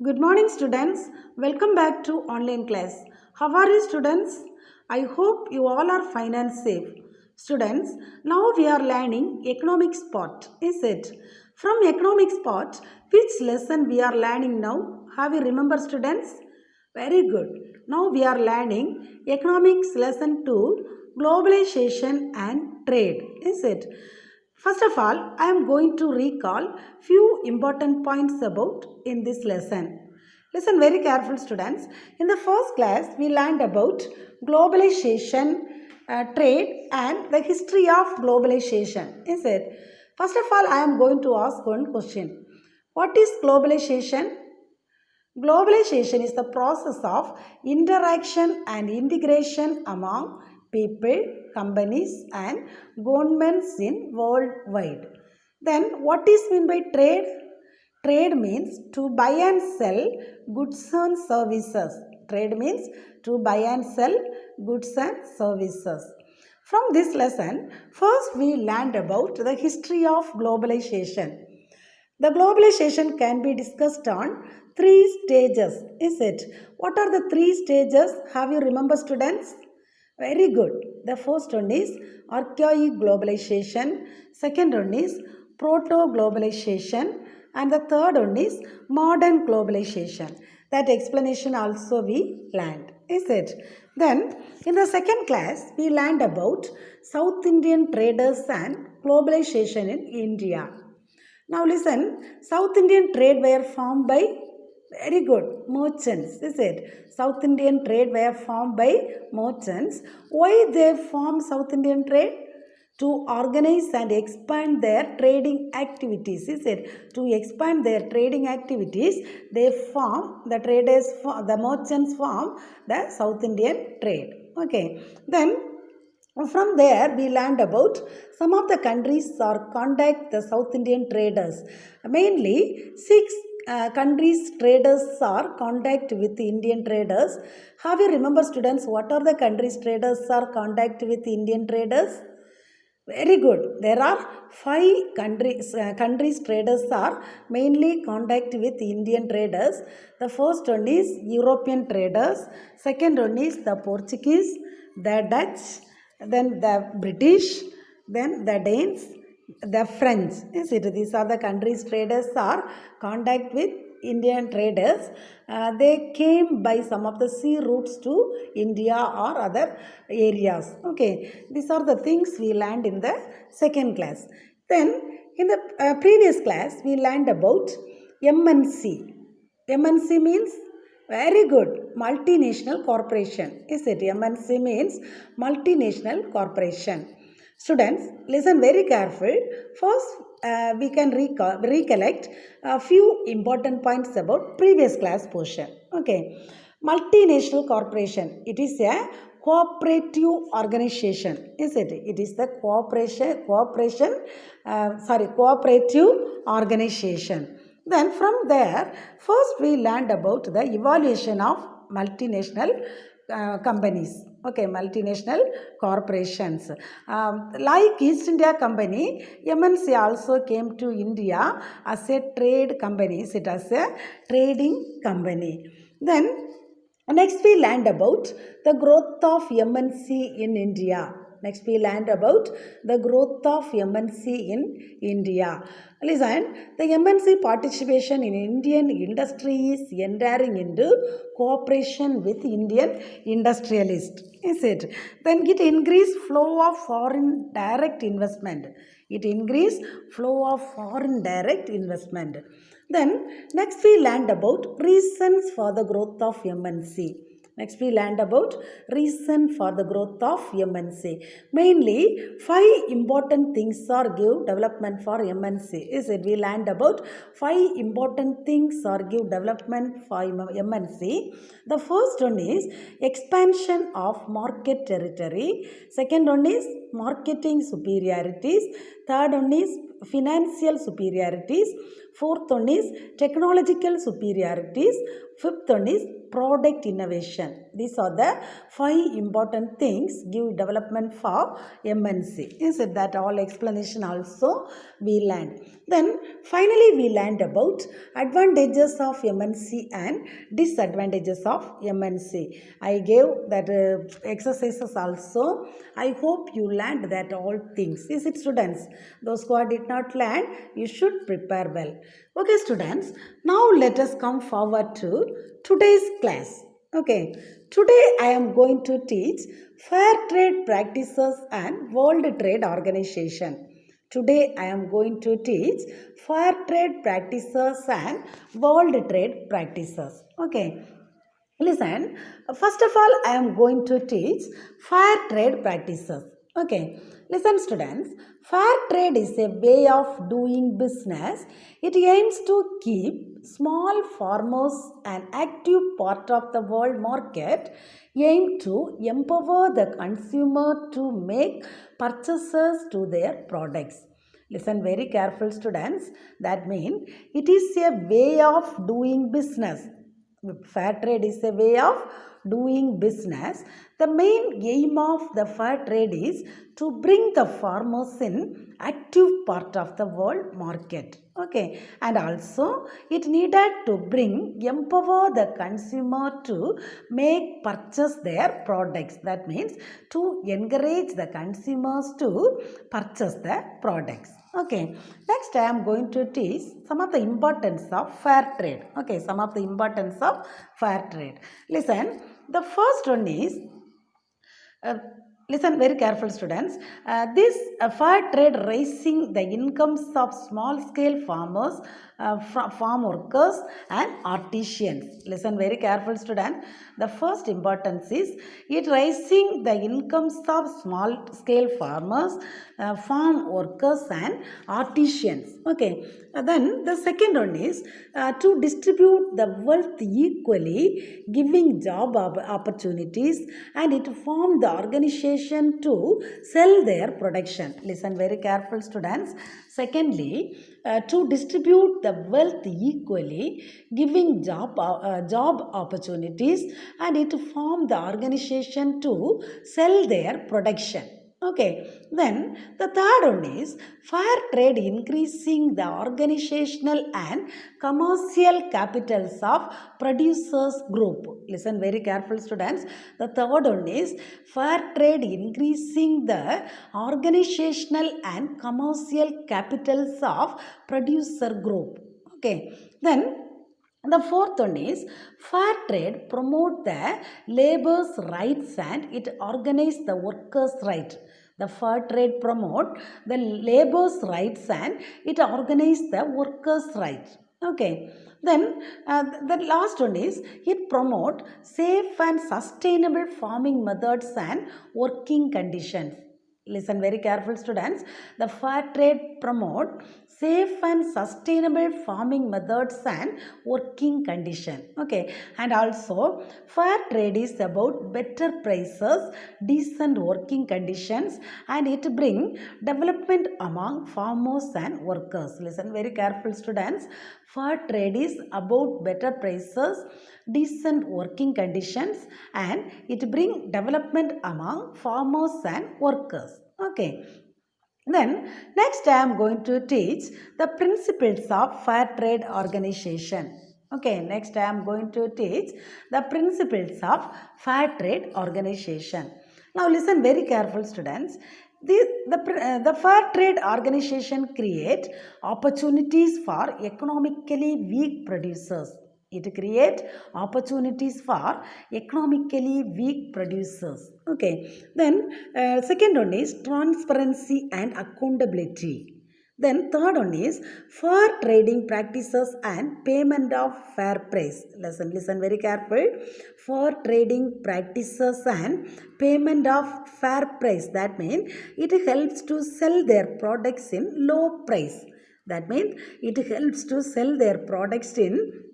Good morning, students. Welcome back to online class. How are you, students? I hope you all are fine and safe. Students, now we are learning economics part, is it? From economics part, which lesson we are learning now? Have you remember, students? Very good. Now we are learning economics lesson 2, globalization and trade, is it? First of all, I am going to recall few important points about in this lesson. Listen very careful, students. In the first class, we learned about globalization, trade and the history of globalization. Is it? First of all, I am going to ask one question. What is globalization? Globalization is the process of interaction and integration among people, companies and governments in worldwide. Then what is meant by trade? Trade means to buy and sell goods and services. Trade means to buy and sell goods and services. From this lesson, first we learned about the history of globalization. The globalization can be discussed on three stages, is it? What are the three stages? Have you remember, students? Very good. The first one is archaic globalization, second one is proto-globalization and the third one is modern globalization. That explanation also we learned, is it? Then in the second class we learned about South Indian traders and globalization in India. Now listen, South Indian trade were formed by very good merchants, is it? South Indian trade were formed by merchants. Why they formed South Indian trade? To organize and expand their trading activities, is it? To expand their trading activities, they form the traders, the merchants form the South Indian trade. Okay, then from there, we learned about some of the countries or contact the South Indian traders. Mainly, six countries traders are contact with Indian traders. Have you remember, students, what are the countries traders are contact with Indian traders? Very good. There are five countries traders are mainly contact with Indian traders. The first one is European traders. Second one is the Portuguese, the Dutch, then the British, then the Danes, the French. Is it? These are the countries traders are contact with Indian traders. They came by some of the sea routes to India or other areas. Okay, these are the things we learned in the second class. Then in the previous class we learned about MNC. MNC means very good multinational corporation. Is it? MNC means multinational corporation. Students, listen very careful. First, we can recollect a few important points about previous class portion. Okay, multinational corporation. It is a cooperative organization. Is it? It is the cooperative organization. Then from there, first we learned about the evaluation of multinational companies. Okay, multinational corporations. Like East India Company, MNC also came to India as a trade company. It as a trading company. Then next we learned about the growth of MNC in India. Next we learned about the growth of MNC in India. Listen, the MNC participation in Indian industry is entering into cooperation with Indian industrialists. Is it? Then it increased flow of foreign direct investment. It increased flow of foreign direct investment. Then next we learned about reasons for the growth of MNC. Next we learned about reason for the growth of MNC. Mainly five important things are give development for MNC. Is it? We learned about five important things are give development for MNC. The first one is expansion of market territory. Second one is marketing superiorities. Third one is financial superiorities. Fourth one is technological superiorities. Fifth one is product innovation. These are the 5 important things give development for MNC. Is it that all explanation also we learned? Then finally we learned about advantages of MNC and disadvantages of MNC. I gave that exercises also. I hope you learned that all things. Is it, students? Those who did not learn, you should prepare well. Okay, students, now let us come forward to today's class. Okay, today I am going to teach fair trade practices and World Trade Organization. Today I am going to teach fair trade practices and World Trade practices. Okay, listen, first of all, I am going to teach fair trade practices. Okay, listen, students. Fair trade is a way of doing business. It aims to keep small farmers an active part of the world market, aim to empower the consumer to make purchases to their products. Listen very careful, students. That means it is a way of doing business. Fair trade is a way of doing business. The main aim of the fair trade is to bring the farmers in active part of the world market. Okay, and also it needed to empower the consumer to make purchase their products. That means to encourage the consumers to purchase the products. Okay, next I am going to teach some of the importance of fair trade. Okay, some of the importance of fair trade. Listen, the first one is uh, listen very careful, students. This fair trade raising the incomes of small scale farmers, farm workers and artisans. Listen very careful, students. The first importance is it raising the incomes of small scale farmers, farm workers and artisans. Okay, then the second one is to distribute the wealth equally, giving job opportunities, and it form the organization to sell their production. Listen very careful, students. Secondly, to distribute the wealth equally, giving job opportunities, and it form the organization to sell their production. Okay, then the third one is fair trade increasing the organizational and commercial capitals of producers group. Listen very careful, students. The third one is fair trade increasing the organizational and commercial capitals of producer group. Okay, then the fourth one is fair trade promote the labor's rights and it organize the workers' right. The fair trade promote the labor's rights and it organize the workers' rights. Okay. Then the last one is it promote safe and sustainable farming methods and working conditions. Listen very careful, students. The fair trade promote safe and sustainable farming methods and working condition. Okay, and also fair trade is about better prices, decent working conditions, and it bring development among farmers and workers. Listen very careful, students. Fair trade is about better prices, decent working conditions, and it bring development among farmers and workers. Okay, then next I am going to teach the principles of fair trade organization. Okay, next I am going to teach the principles of fair trade organization. Now listen very careful, students. The fair trade organization create opportunities for economically weak producers. It create opportunities for economically weak producers. Okay. Then second one is transparency and accountability. Then third one is fair trading practices and payment of fair price. Listen very careful. Fair trading practices and payment of fair price. That means it helps to sell their products in low price. That means it helps to sell their products in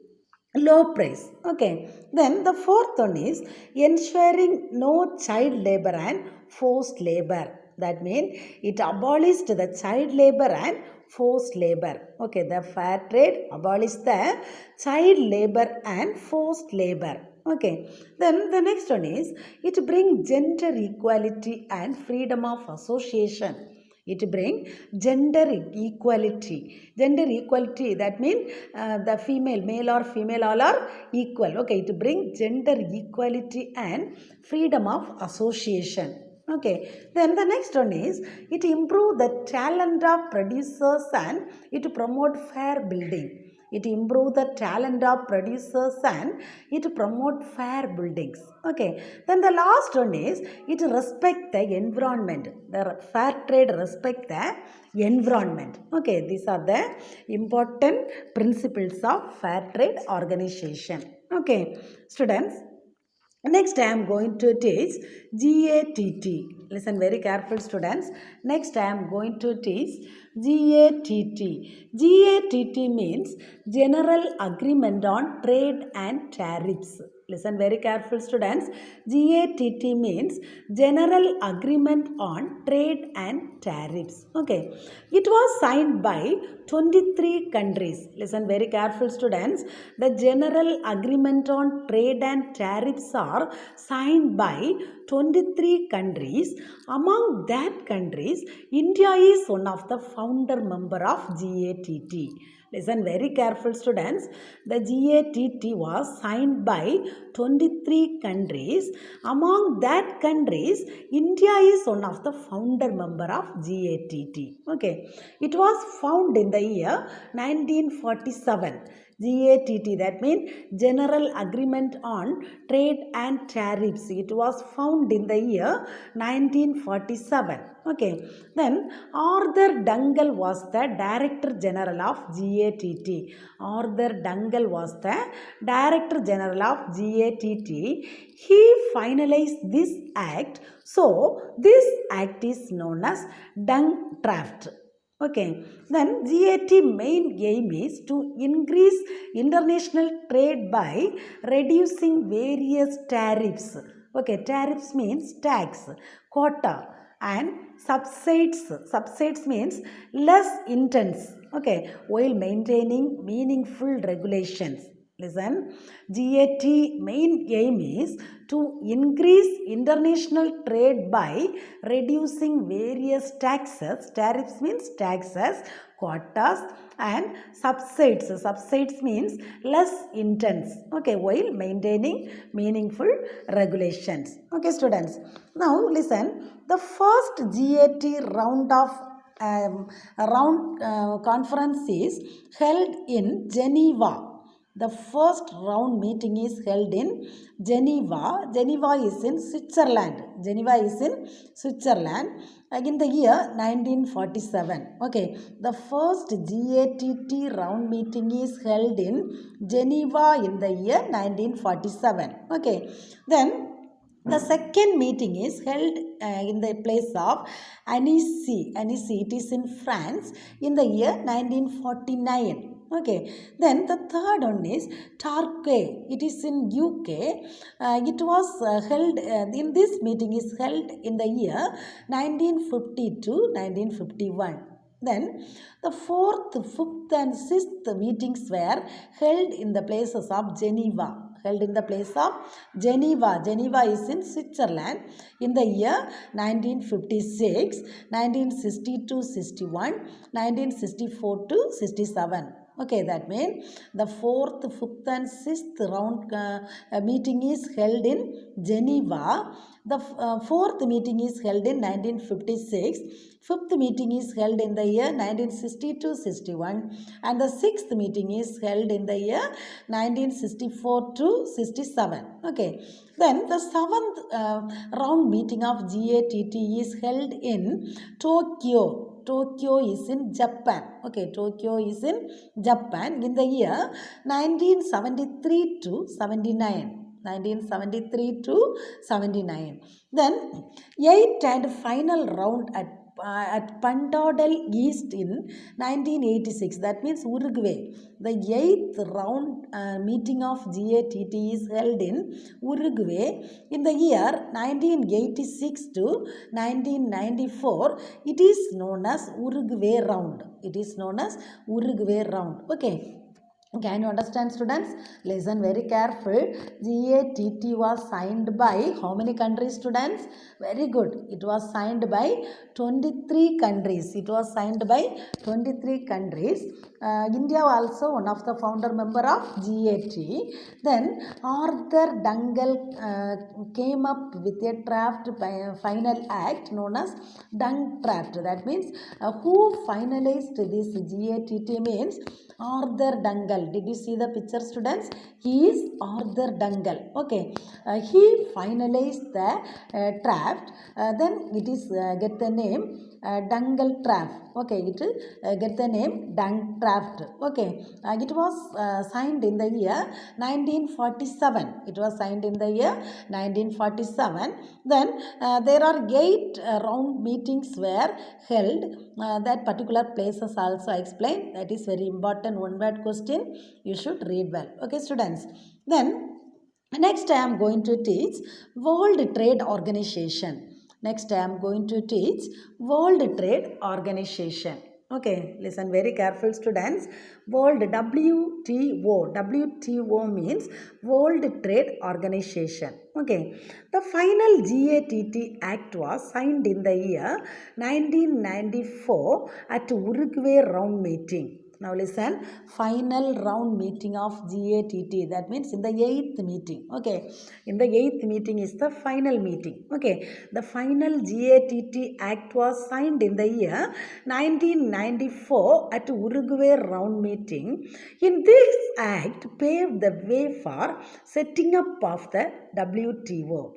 low price. Okay. Then the fourth one is ensuring no child labor and forced labor. That means it abolished the child labor and forced labor. Okay, the fair trade abolished the child labor and forced labor. Okay, then the next one is it brings gender equality and freedom of association. It brings gender equality. Gender equality, that means the female, male or female, all are equal. Okay, it brings gender equality and freedom of association. Okay, then the next one is it improve the talent of producers and it promote fair building. It improve the talent of producers and it promote fair buildings. Okay, then the last one is it respect the environment. The fair trade respect the environment. Okay, these are the important principles of fair trade organization. Okay, students, next I am going to teach GATT. Listen very careful, students. Next I am going to teach GATT. GATT means General Agreement on Trade and Tariffs. Listen very careful, students. GATT means General Agreement on Trade and Tariffs. Okay. It was signed by 23 countries. Listen very careful, students. The General Agreement on Trade and Tariffs are signed by 23 countries. Among that countries, India is one of the founder member of GATT. Listen very careful, students. The GATT was signed by 23 countries. Among that countries, India is one of the founder member of GATT. Okay. It was found in the year 1947. GATT, that means General Agreement on Trade and Tariffs. It was found in the year 1947. Okay. Then Arthur Dungal was the Director General of GATT. Arthur Dungal was the Director General of GATT. He finalized this act. So this act is known as Dung Draft. Okay, then GATT main aim is to increase international trade by reducing various tariffs. Okay, tariffs means tax, quota, and subsides. Subsides means less intense. Okay, while maintaining meaningful regulations. Listen, GATT main aim is to increase international trade by reducing various taxes. Tariffs means taxes, quotas, and subsides. Subsides means less intense. Okay, while maintaining meaningful regulations. Okay, students. Now listen, the first GATT round of conference is held in Geneva. The first round meeting is held in Geneva. Geneva is in Switzerland. Geneva is in Switzerland in the year 1947. Okay, the first GATT round meeting is held in Geneva in the year 1947. Okay, then the second meeting is held in the place of Annecy. Annecy, it is in France in the year 1949. Okay, then the third one is Turkey. It is in UK. It was held in this meeting is held in the year 1950 to 1951. Then the fourth, fifth and sixth meetings were held in the places of Geneva. Held in the place of Geneva. Geneva is in Switzerland in the year 1956, 1960-61, 1964 to 67. Okay, that means the fourth, fifth and sixth round meeting is held in Geneva. The fourth meeting is held in 1956. Fifth meeting is held in the year 1960-61 and the sixth meeting is held in the year 1964 to 67. Okay. Then the seventh round meeting of GATT is held in Tokyo. Tokyo is in Japan. Okay, Tokyo is in Japan in the year 1973 to 79. 1973 to 79. Then eighth and final round at at Pandadal East in 1986. That means Uruguay. The 8th round meeting of GATT is held in Uruguay in the year 1986 to 1994. It is known as Uruguay round. It is known as Uruguay round. Okay. Can you understand, students? Listen very careful. GATT was signed by how many countries, students? Very good. It was signed by 23 countries. It was signed by 23 countries. India also one of the founder member of GATT. Then Arthur Dungal came up with a draft final act known as Dung draft. That means who finalized this GATT means Arthur Dungal. Did you see the picture, students? He is Arthur Dungal. Okay. He finalized the draft. Then it is get the name Dungal draft. Okay. It get the name Dung draft. Okay. It was signed in the year 1947. It was signed in the year 1947. Then there are 8 round meetings were held. That particular places also explained. That is very important one word question. You should read well. Okay, students. Then next I am going to teach World Trade Organization. Next I am going to teach World Trade Organization. Okay, listen very careful, students. World WTO. WTO means World Trade Organization. Okay, the final GATT Act was signed in the year 1994 at Uruguay round meeting. Now listen, final round meeting of GATT. That means in the 8th meeting. Okay, in the 8th meeting is the final meeting. Okay, the final GATT Act was signed in the year 1994 at Uruguay round meeting. In this act paved the way for setting up of the WTO.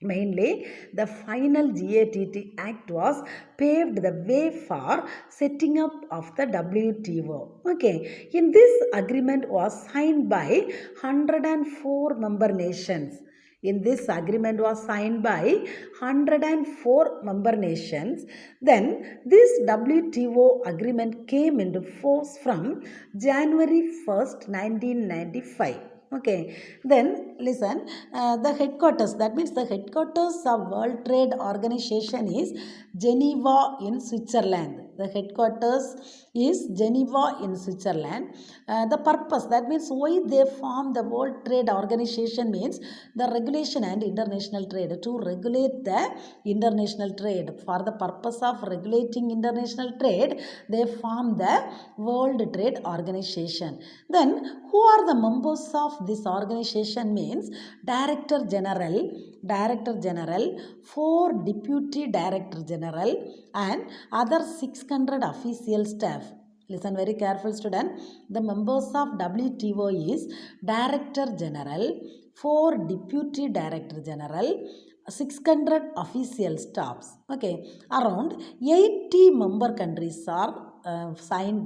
Mainly, the final GATT Act was paved the way for setting up of the WTO. Okay, in this agreement was signed by 104 member nations. In this agreement was signed by 104 member nations. Then this WTO agreement came into force from January 1st, 1995. Okay, then listen, the headquarters, that means the headquarters of World Trade Organization is Geneva in Switzerland. The headquarters is Geneva in Switzerland. The purpose, that means why they form the World Trade Organization means the regulation and international trade, to regulate the international trade. For the purpose of regulating international trade, they form the World Trade Organization. Then who are the members of this organization means Director General, 4 Deputy Director General and other 600 official staff. Listen very careful, student. The members of WTO is Director General, 4 Deputy Director General, 600 official staffs. Okay, around 80 member countries are joined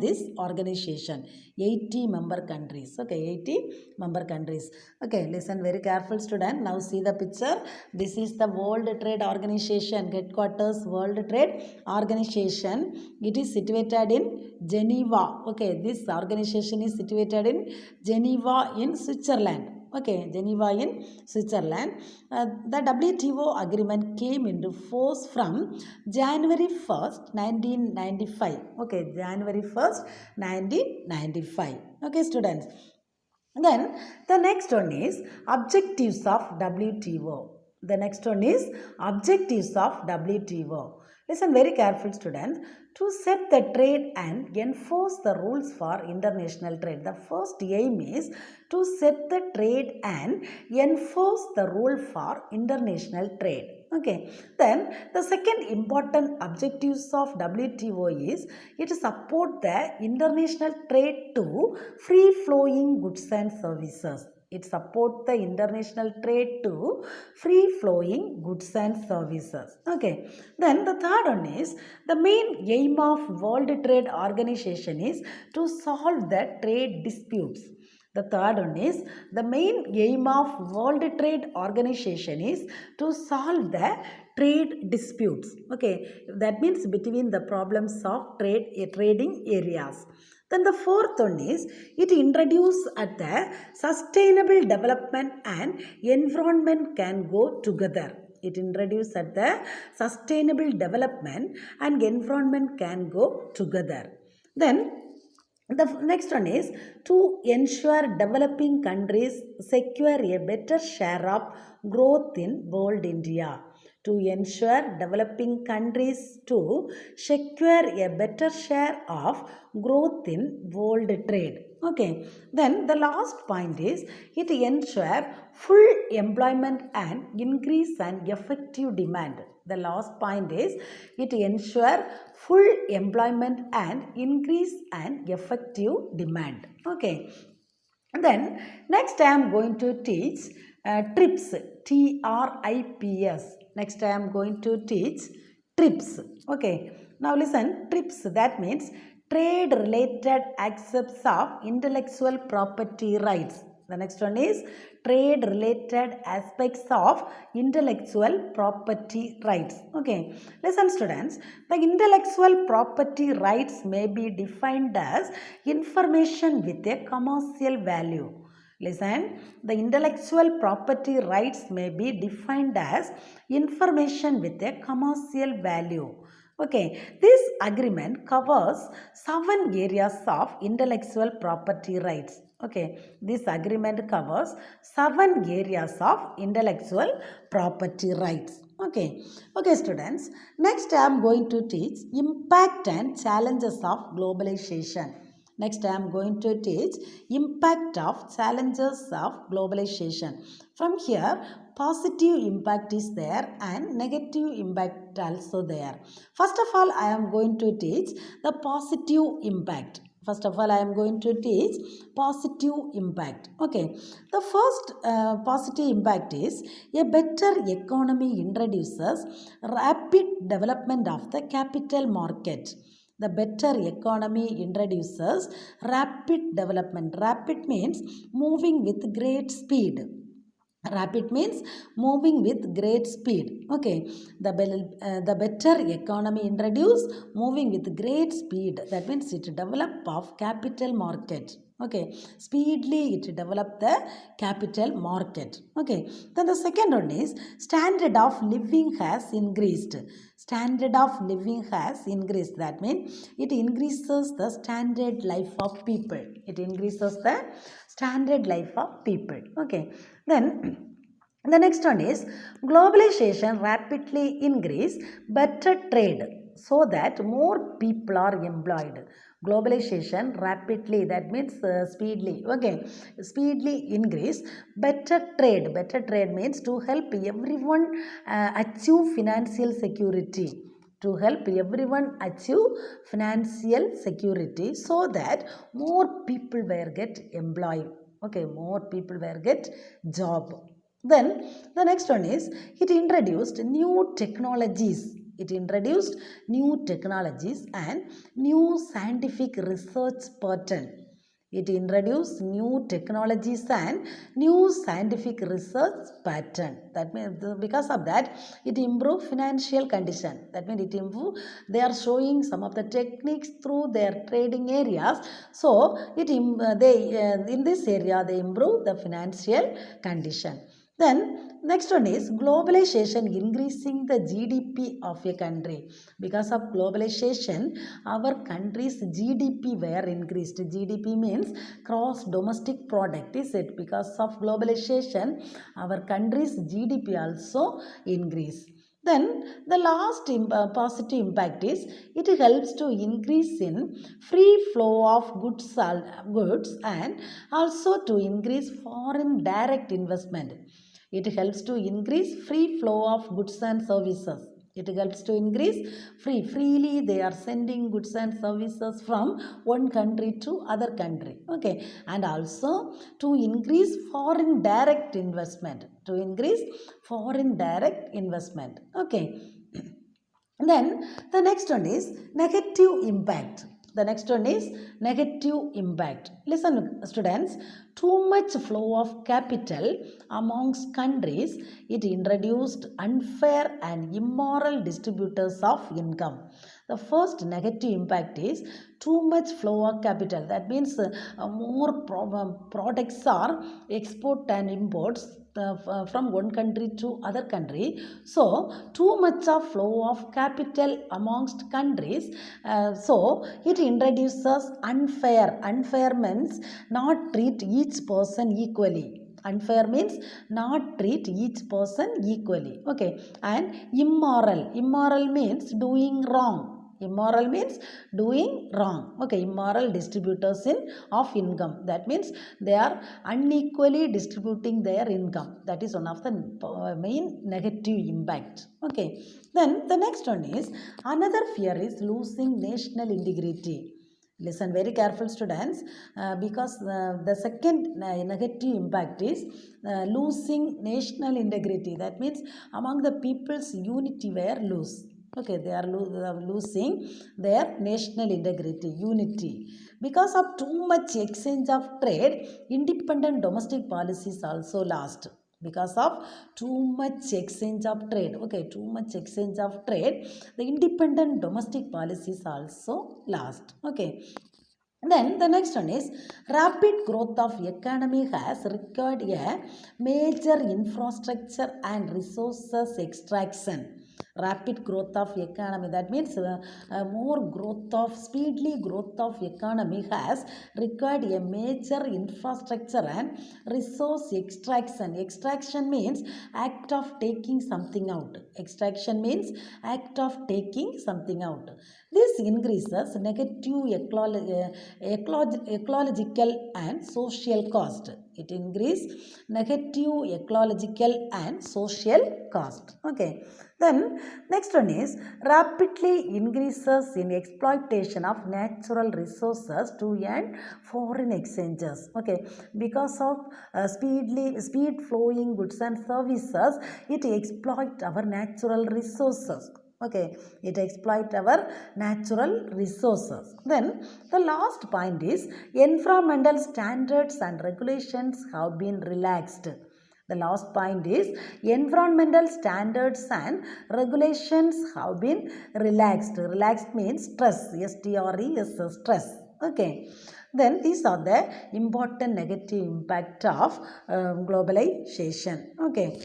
this organization. 80 member countries. Okay, 80 member countries. Okay, listen very careful, student. Now see the picture. This is the World Trade Organization headquarters. World Trade Organization. It is situated in Geneva. Okay, this organization is situated in Geneva in Switzerland. Okay, Geneva in Switzerland. The WTO agreement came into force from January 1st, 1995. Okay, January 1st, 1995. Okay, students. Then the next one is objectives of WTO. The next one is objectives of WTO. Listen very careful, students. To set the trade and enforce the rules for international trade. The first aim is to set the trade and enforce the rule for international trade. Okay. Then the second important objectives of WTO is it support the international trade to free flowing goods and services. It supports the international trade to free flowing goods and services. Okay. Then the third one is the main aim of World Trade Organization is to solve the trade disputes. The third one is the main aim of World Trade Organization is to solve the trade disputes. Okay, that means between the problems of trading areas. Then the fourth one is it introduces at the sustainable development and environment can go together. It introduces at the sustainable development and environment can go together. Then the next one is to ensure developing countries secure a better share of growth in world India. To ensure developing countries to secure a better share of growth in world trade. Okay, then the last point is it ensure full employment and increase and effective demand. The last point is it ensure full employment and increase and effective demand. Okay, then next I am going to teach trips, TRIPS. Next I am going to teach trips. Okay, now listen, trips, that means trade related aspects of intellectual property rights. The next one is trade related aspects of intellectual property rights. Okay, listen students, the intellectual property rights may be defined as information with a commercial value. Listen, the intellectual property rights may be defined as information with a commercial value. Okay, this agreement covers 7 areas of intellectual property rights. Okay, this agreement covers 7 areas of intellectual property rights. Okay, students. Next, I am going to teach impact and challenges of globalization. Next, I am going to teach impact of challenges of globalization. From here, positive impact is there and negative impact also there. First of all, I am going to teach the positive impact. First of all, I am going to teach positive impact. Okay, the first positive impact is a better economy introduces rapid development of the capital market. The better economy introduces rapid development. Rapid means moving with great speed. Rapid means moving with great speed. Okay, the better economy introduce moving with great speed. That means it develop of capital market. Okay, speedily it develop the capital market. Okay, then the second one is standard of living has increased. Standard of living has increased. That means it increases the standard life of people. It increases the standard life of people. Okay, then the next one is globalization rapidly increase better trade so that more people are employed. Globalization rapidly, that means speedily. Okay, speedily increase better trade. Better trade means to help everyone achieve financial security. To help everyone achieve financial security so that more people were get employed. Okay, more people were get job. Then the next one is it introduced new technologies. It introduced new technologies and new scientific research pattern. It introduced new technologies and new scientific research pattern. That means because of that, it improved financial condition. That means it improve. They are showing some of the techniques through their trading areas. So in this area they improve the financial condition. Then next one is globalization increasing the GDP of a country. Because of globalization, our country's GDP were increased. GDP means gross domestic product, is it? Because of globalization, our country's GDP also increased. Then the last positive impact is it helps to increase in free flow of goods and also to increase foreign direct investment. It helps to increase free flow of goods and services. It helps to increase freely they are sending goods and services from one country to other country. Okay, and also to increase foreign direct investment. To increase foreign direct investment. Okay. Then the next one is negative impact. The next one is negative impact. Listen, students, too much flow of capital amongst countries, it introduced unfair and immoral distributors of income. The first negative impact is too much flow of capital. That means more products are export and imports from one country to other country. So too much of flow of capital amongst countries, so it introduces unfair means not treat each person equally. Unfair means not treat each person equally. Okay. And immoral means doing wrong. Immoral means doing wrong. Okay. Immoral distributors of income. That means they are unequally distributing their income. That is one of the main negative impact. Okay. Then the next one is another fear is losing national integrity. Listen very careful, students, because the second negative impact is losing national integrity. That means among the people's unity were loose. Okay, they are losing their national integrity, unity. Because of too much exchange of trade, independent domestic policies also lost. Because of too much exchange of trade, okay, too much exchange of trade, the independent domestic policies also lost. Okay. Then the next one is rapid growth of economy has required a major infrastructure and resources extraction. Rapid growth of economy, that means more growth of speedily growth of economy has required a major infrastructure and resource extraction. Extraction means act of taking something out. Extraction means act of taking something out. This increases negative ecological and social cost. It increases negative ecological and social cost. Okay. Then next one is rapidly increases in exploitation of natural resources to earn foreign exchanges. Okay. Because of speed flowing goods and services, it exploit our natural resources. Okay, it exploit our natural resources. Then the last point is environmental standards and regulations have been relaxed. The last point is environmental standards and regulations have been relaxed. Relaxed means stress. S-T-R-E-S, stress. Okay. Then these are the important negative impact of globalization. Okay.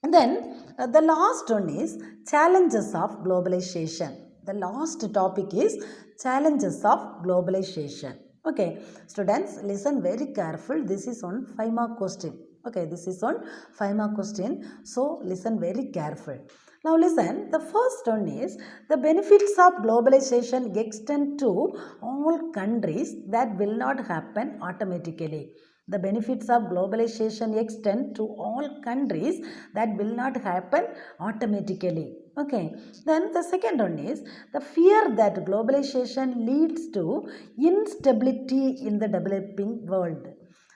And then the last one is challenges of globalization. The last topic is challenges of globalization. Okay, students, listen very careful. This is on 5-mark question. Okay, this is on 5-mark question. So listen very careful. Now listen, the first one is the benefits of globalization extend to all countries. That will not happen automatically. The benefits of globalization extend to all countries. That will not happen automatically. Okay. Then the second one is the fear that globalization leads to instability in the developing world.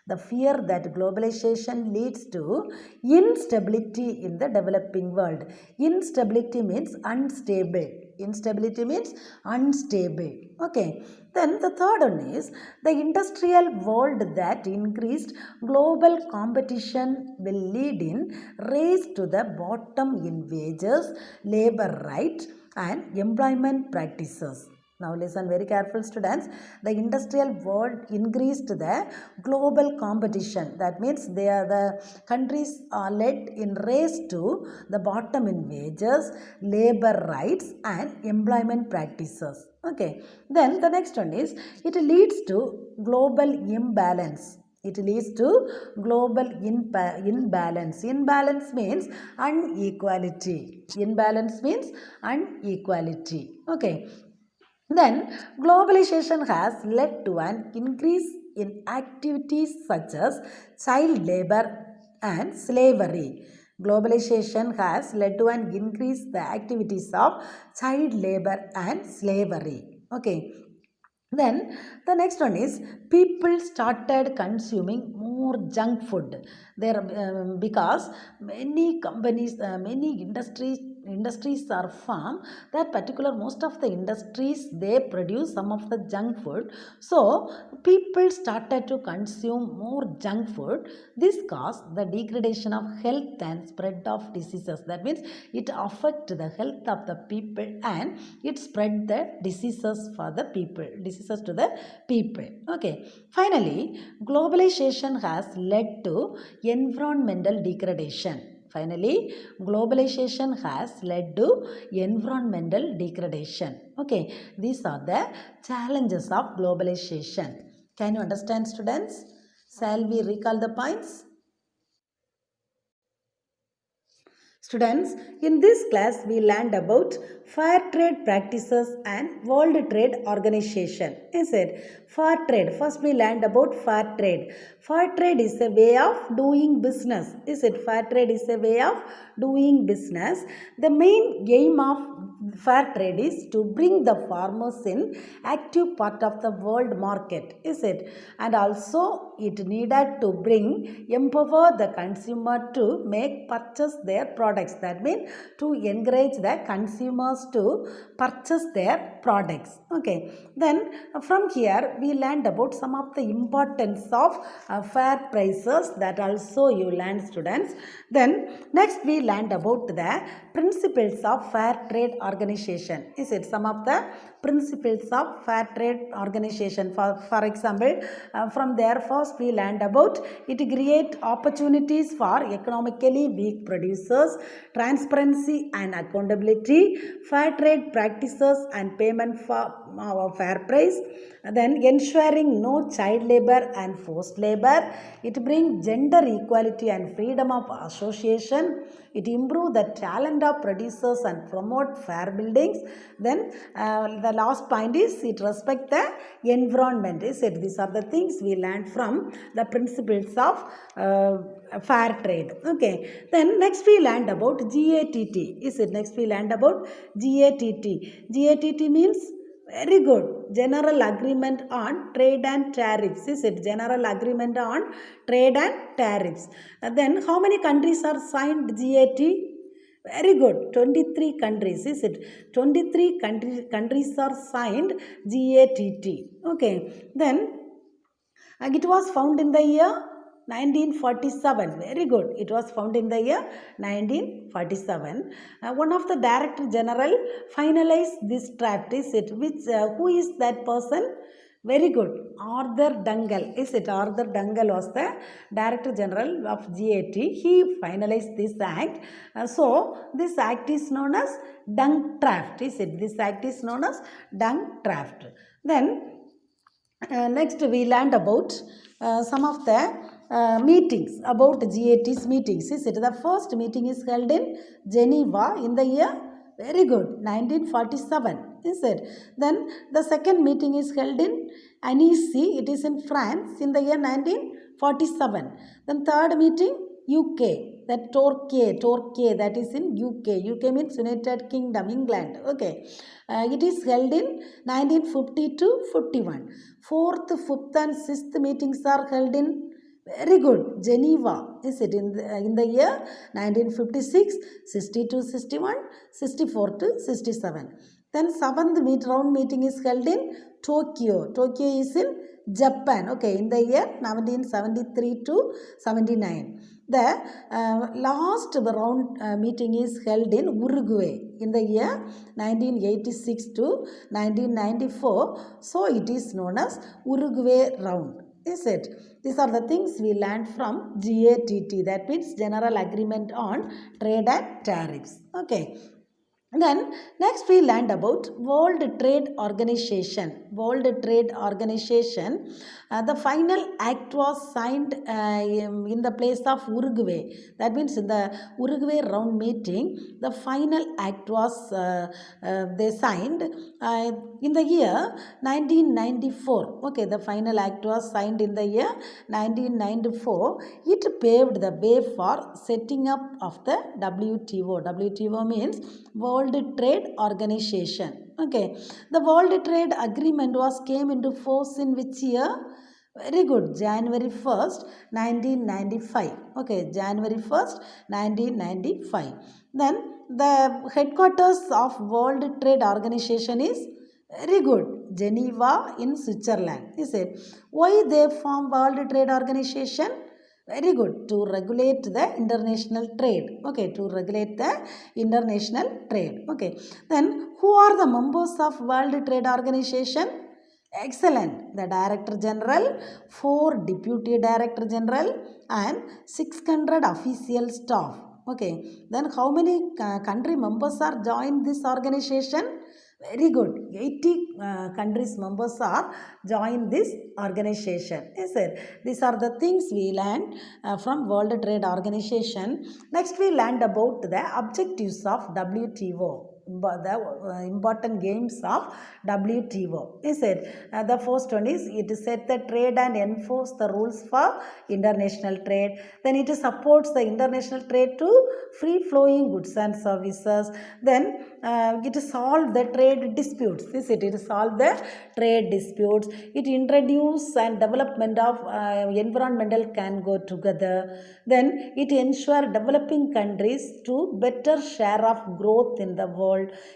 The fear that globalization leads to instability in the developing world. Instability means unstable. Instability means unstable. Okay. Then the third one is the industrial world that increased global competition will lead in race to the bottom in wages, labor rights and employment practices. Now listen very careful, students. The industrial world increased the global competition. That means the countries are led in race to the bottom in wages, labor rights and employment practices. Okay. Then the next one is it leads to global imbalance. It leads to global imbalance. Imbalance means inequality. Imbalance means inequality. Okay. Then globalization has led to an increase in activities such as child labor and slavery. Globalization has led to an increase in the activities of child labor and slavery. Okay. Then the next one is people started consuming more junk food there because many companies, many industries industries are formed, that particular most of the industries, they produce some of the junk food. So people started to consume more junk food. This caused the degradation of health and spread of diseases. That means it affect the health of the people and it spread the diseases for the people, diseases to the people. Okay. Finally, globalization has led to environmental degradation. Finally, globalization has led to environmental degradation. Okay, these are the challenges of globalization. Can you understand, students? Shall we recall the points? Students, in this class we learned about fair trade practices and World Trade Organization. Is it? Fair trade. First we learned about fair trade. Fair trade is a way of doing business. Is it? Fair trade is a way of doing business. The main aim of fair trade is to bring the farmers in active part of the world market. Is it? And also it needed to empower the consumer to make purchase their products. That means to encourage the consumers to purchase their products. Okay. Then from here we learned about some of the importance of fair prices, that also you learned, students. Then next we learned about the principles of fair trade organization. Is it? Some of the principles of fair trade organization. For example, from there first we learned about it create opportunities for economically weak producers, transparency and accountability, fair trade practices and payment for fair price, then ensuring no child labor and forced labor. It brings gender equality and freedom of association. It improve the talent of producers and promote fair buildings. Then the last point is it respect the environment. Is it? These are the things we learned from the principles of fair trade. Okay. Then next we learned about GATT. Is it? Next we learned about GATT. GATT means very good. General Agreement on Trade and Tariffs. Is it? General Agreement on Trade and Tariffs. Then how many countries are signed GATT? Very good. 23 countries. Is it? 23 countries are signed GATT. Okay. Then it was found in the year 1947. Very good. It was found in the year 1947. One of the Director General finalized this draft. Is it? Who is that person? Very good. Arthur Dungal. Is it? Arthur Dungal was the Director General of GAT. He finalized this act. So this act is known as Dung Draft. Is it? This act is known as Dung Draft. Then next we learned about some of the meetings, about GAT's meetings. Is it? The first meeting is held in Geneva in the year, very good, 1947. Is it? Then the second meeting is held in Annecy, it is in France, in the year 1947. Then third meeting, UK, that Torquay, that is in UK. UK means United Kingdom, England. Okay. It is held in 1950 to 51. Fourth, fifth and sixth meetings are held in, very good, Geneva. Is it? In the year 1956, 60 to 61, 64 to 67. Then seventh round meeting is held in Tokyo. Tokyo is in Japan. Okay, in the year 1973 to 79. The last round meeting is held in Uruguay in the year 1986 to 1994. So it is known as Uruguay round. Is it? These are the things we learned from GATT. That means General Agreement on Trade and Tariffs. Okay. Then next we learned about World Trade Organization. World Trade Organization. The final act was signed in the place of Uruguay. That means in the Uruguay round meeting, the final act was they signed in the year 1994. Okay, the final act was signed in the year 1994. It paved the way for setting up of the WTO. WTO means World Trade Organization. Okay, the World Trade Agreement was came into force in which year? Very good. January 1st, 1995. Okay, January 1st, 1995. Then the headquarters of World Trade Organization is very good. Geneva in Switzerland. Is it? Why they form World Trade Organization? Very good. To regulate the international trade. Okay, to regulate the international trade. Okay. Then who are the members of World Trade Organization? Excellent. The Director General, 4 Deputy Director General, and 600 official staff. Okay. Then how many country members are joined this organization? Very good. 80 countries members are joined this organization. Is it? These are the things we learned from World Trade Organization. Next we learned about the objectives of WTO. The important games of WTO. Is it? The first one is it set the trade and enforce the rules for international trade. Then it supports the international trade to free flowing goods and services. Then it solve the trade disputes. Is it? It solve the trade disputes. It introduce and development of environmental can go together. Then it ensure developing countries to better share of growth in the world.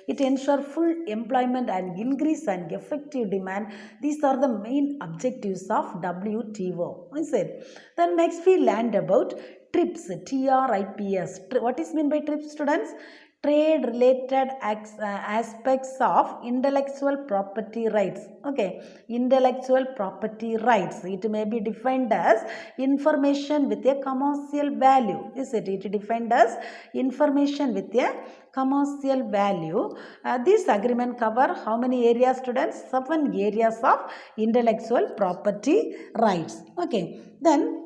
It ensure full employment and increase and effective demand. These are the main objectives of WTO. Is it? Then next we learned about TRIPS. TRIPS. What is meant by TRIPS, students? Trade related aspects of intellectual property rights. Okay, intellectual property rights. It may be defined as information with a commercial value. Is it? It defined as information with a commercial value. This agreement cover how many areas, students? 7 areas of intellectual property rights. Okay, then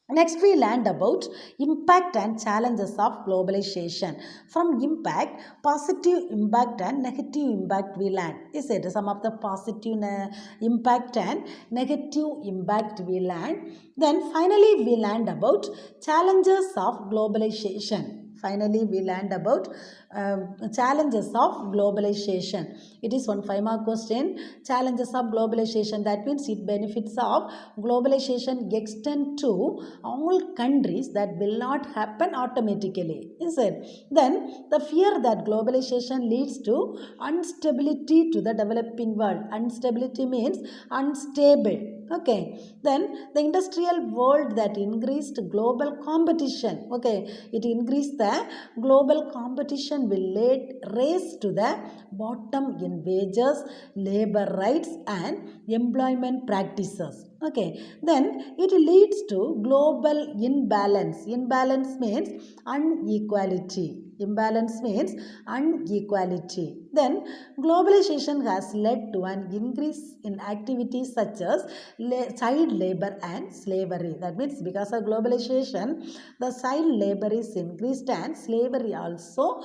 next, we learned about impact and challenges of globalization. From impact, positive impact and negative impact we learned. Is it? Some of the positive impact and negative impact we learned. Then finally, we learned about challenges of globalization. Finally, we learned about challenges of globalization. It is one 5-mark question. Challenges of globalization. That means it benefits of globalization extend to all countries that will not happen automatically. Is it? Then the fear that globalization leads to instability to the developing world. Instability means unstable. Okay, then the industrial world that increased global competition. Okay, it increased the global competition will raise to the bottom in wages, labor rights, and employment practices. Okay, then it leads to global imbalance. Imbalance means inequality. Imbalance means inequality. Then globalization has led to an increase in activities such as child labor and slavery. That means because of globalization, the child labor is increased and slavery also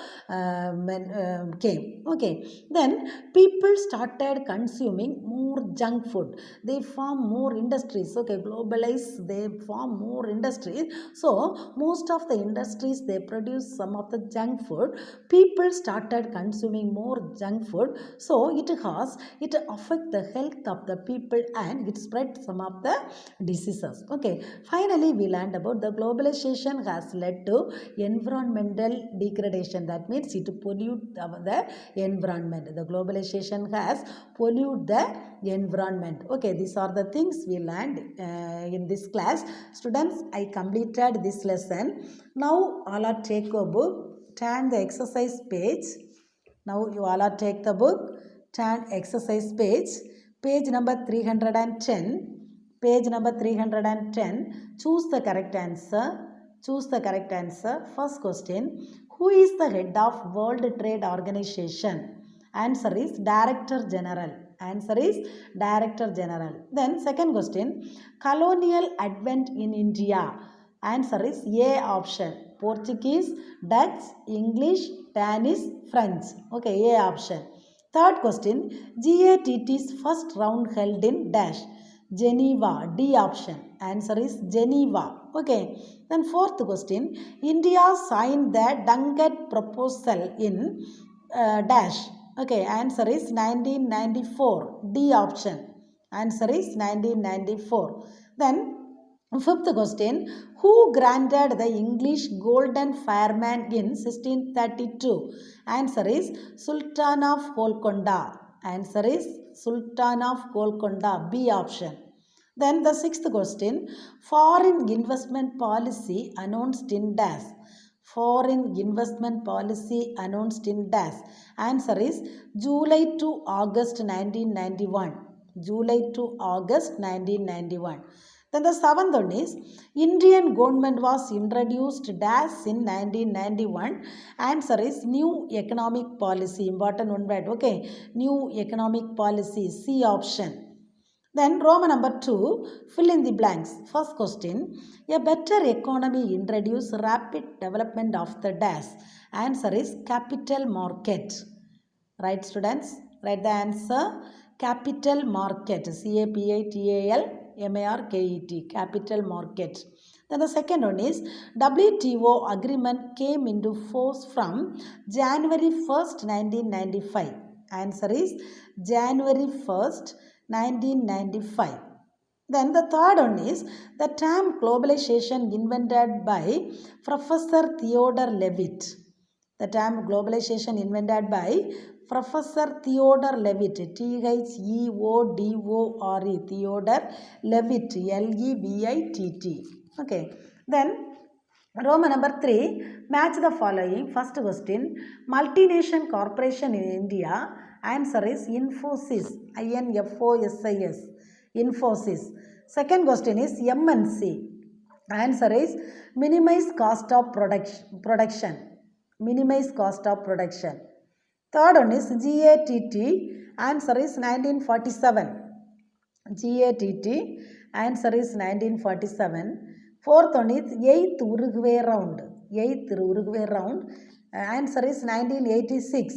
came. Okay. Then people started consuming more junk food. They form more industries. Okay, globalize, they form more industries. So most of the industries they produce some of the junk food. People started consuming more junk food. So it affect the health of the people and it spread some of the diseases. Okay. Finally, we learned about the globalization has led to environmental degradation. That means it pollute the environment. The globalization has polluted the environment. Okay, these are the things we learned in this class. Students, I completed this lesson. Now all are take a book, turn the exercise page. Now you all are take the book, turn exercise page number 310. Page number 310. Choose the correct answer. Choose the correct answer. First question. Who is the head of World Trade Organization? Answer is Director General. Answer is Director General. Then second question. Colonial advent in India. Answer is A option. Portuguese, Dutch, English, Danish, French. Okay, A option. Third question. GATT's first round held in dash. Geneva. D option. Answer is Geneva. Okay. Then fourth question. India signed the Duncan proposal in dash. Okay. Answer is 1994. D option. Answer is 1994. Then fifth question, who granted the English Golden Fireman in 1632? Answer is Sultan of Golconda. Answer is Sultan of Golconda, B option. Then the sixth question, foreign investment policy announced in dash. Foreign investment policy announced in dash. Answer is July to August 1991. July to August 1991. Then the seventh one is Indian government was introduced dash in 1991. Answer is new economic policy. Important one word. Okay. New economic policy. C option. Then Roman number 2, fill in the blanks. First question, a better economy introduce rapid development of the dash. Answer is capital market. Right students? Write the answer. Capital market. CAPITAL MARKET. Capital market. Then the second one is WTO agreement came into force from January 1st, 1995. Answer is January 1st, 1995. Then the third one is the term globalization invented by Professor Theodore Levitt. The term globalization invented by Professor Theodore Levitt. Theodore Theodore Levitt. Levitt. Okay. Then Roman number 3, match the following. First question, multinational corporation in India. Answer is Infosys. INFOSIS. Infosys. Second question is MNC. Answer is minimize cost of production. Minimize cost of production. Third one is GATT. Answer is 1947. GATT. Answer is 1947. Fourth one is 8th Uruguay round. 8th Uruguay round. Answer is 1986.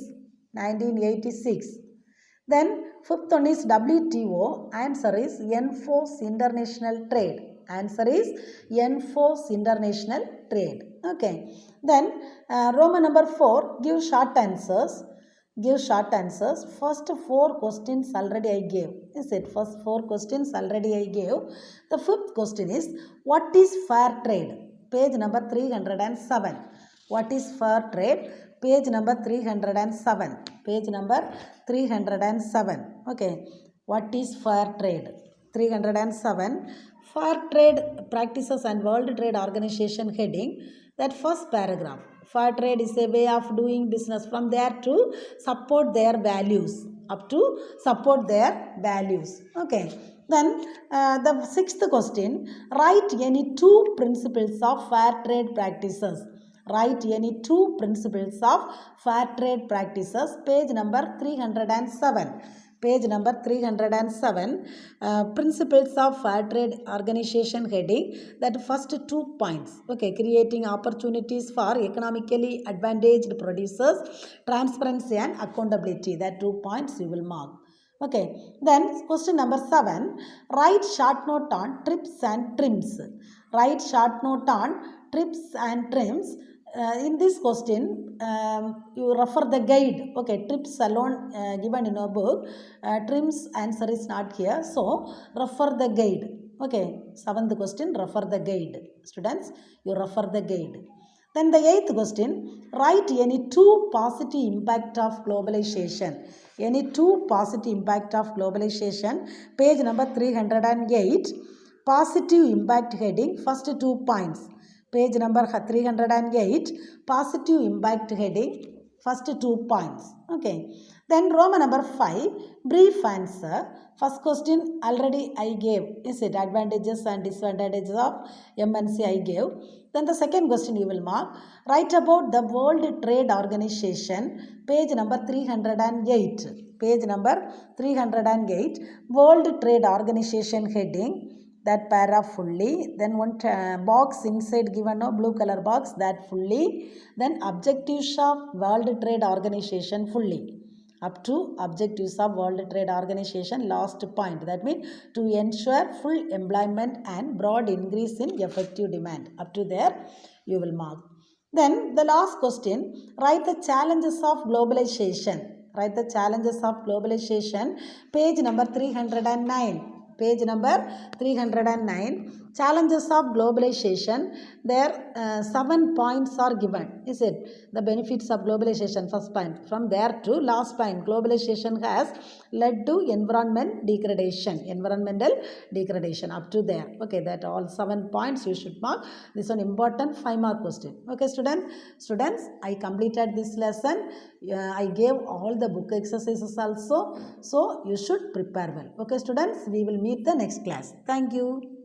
1986. Then fifth one is WTO. Answer is Enforce International Trade. Answer is Enforce International Trade. Okay. Then Roman number 4, give short answers. Give short answers. First 4 questions already I gave. Is it? First 4 questions already I gave. The fifth question is, what is fair trade? Page number 307. What is fair trade? Page number 307. Page number 307. Okay. What is fair trade? 307. Fair trade practices and World Trade Organization heading. That first paragraph. Fair trade is a way of doing business from there to support their values. Up to support their values. Okay. Then the sixth question, write any 2 principles of fair trade practices. Write any 2 principles of fair trade practices. Page number 307. Page number 307. Principles of Fair Trade Organization heading. That first 2 points. Okay. Creating opportunities for economically advantaged producers. Transparency and accountability. That 2 points you will mark. Okay. Then question number 7. Write short note on trips and trims. Write short note on trips and trims. In this question, you refer the guide. Okay, trips alone given in a book. Trims answer is not here. So, refer the guide. Okay, 7th question, refer the guide. Students, you refer the guide. Then the 8th question, write any 2 positive impact of globalization. Any 2 positive impact of globalization. Page number 308. Positive impact heading, first 2 points. Page number 308, positive impact heading, first 2 points. Okay. Then Roman number 5, brief answer. First question already I gave. Is it advantages and disadvantages of MNC I gave. Then the second question you will mark. Write about the World Trade Organization. Page number 308. Page number 308. World Trade Organization heading. That paragraph fully. Then one box inside given no blue color box, that fully. Then objectives of World Trade Organization fully. Up to objectives of World Trade Organization, last point. That means to ensure full employment and broad increase in effective demand. Up to there you will mark. Then the last question, write the challenges of globalization. Write the challenges of globalization. Page number 309. Page number 309. Challenges of globalization. There 7 points are given. Is it? The benefits of globalization. First point. From there to last point. Globalization has led to environmental degradation up to there. Okay, that all 7 points you should mark. This one important 5-mark question. Okay, students, I completed this lesson. I gave all the book exercises also, so you should prepare well. Okay, students, we will meet the next class. Thank you.